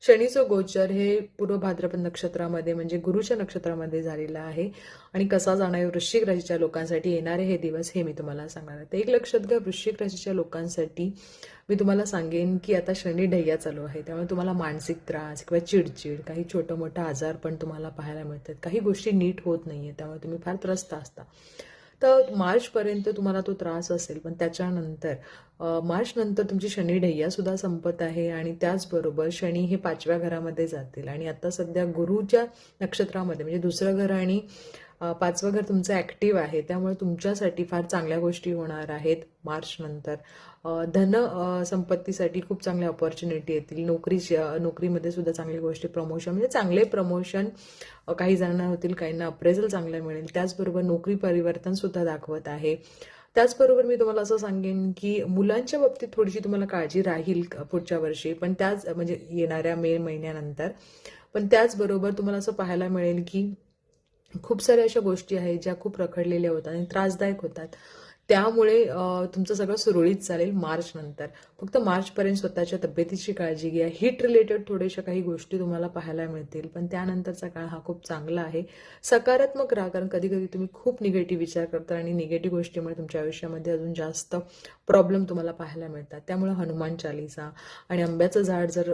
शनीचं गोचर हे पूर्व भाद्रपद नक्षत्रामध्ये म्हणजे गुरुच्या नक्षत्रामध्ये झालेलं आहे आणि कसा जाणार आहे वृश्चिक राशीच्या लोकांसाठी येणारे हे दिवस हे मी तुम्हाला सांगणार आहे. तर एक लक्षात घ्या, वृश्चिक राशीच्या लोकांसाठी मी तुम्हाला सांगेन की आता शनी ढय्या चालू आहे, त्यामुळे तुम्हाला मानसिक त्रास किंवा चिडचिड, काही छोटं मोठं आजार पण तुम्हाला पाहायला मिळतात. काही गोष्टी नीट होत नाहीये, त्यामुळे तुम्ही फार त्रस्त असता. तर मार्चपर्यंत तुम्हाला तो त्रास असेल, पण त्याच्यानंतर मार्च नंतर तुमची शनी ढय्या सुद्धा संपत आहे आणि त्याचबरोबर शनी हे 5व्या घरामध्ये जातील आणि आता सध्या गुरुच्या नक्षत्रामध्ये म्हणजे दुसरं घर आणि 5वं घर तुमचं ॲक्टिव्ह आहे, त्यामुळे तुमच्यासाठी फार चांगल्या गोष्टी होणार आहेत मार्च नंतर. धन संपत्तीसाठी खूप चांगल्या ऑपॉर्च्युनिटी येतील. नोकरीमध्ये सुद्धा चांगली गोष्टी, प्रमोशन म्हणजे चांगले प्रमोशन काही जणांना होतील, काहींना अप्रेझल चांगलं मिळेल. त्याचबरोबर नोकरी परिवर्तन सुद्धा दाखवत आहे. त्याचबरोबर मी तुम्हाला असं सांगेन की मुलांच्या बाबतीत थोडीशी तुम्हाला काळजी राहील पुढच्या वर्षी, पण त्याच म्हणजे येणाऱ्या मे महिन्यानंतर. पण त्याचबरोबर तुम्हाला असं पाहायला मिळेल की खूप साऱ्या अशा गोष्टी आहेत ज्या खूप रखडलेल्या होतात आणि त्रासदायक होतात, त्यामुळे तुमचं सगळं सुरळीत चालेल मार्च नंतर. फक्त मार्चपर्यंत स्वतःच्या तब्येतीची काळजी घ्या. हिट रिलेटेड थोड्याशा काही गोष्टी तुम्हाला पाहायला मिळतील, पण त्यानंतरचा काळ हा खूप चांगला आहे. सकारात्मक राहा, कारण कधी कधी तुम्ही खूप निगेटिव्ह विचार करता आणि निगेटिव्ह गोष्टीमुळे तुमच्या आयुष्यामध्ये अजून जास्त प्रॉब्लेम तुम्हाला पाहायला मिळतात. त्यामुळे हनुमान चालीसा आणि आंब्याचं झाड जर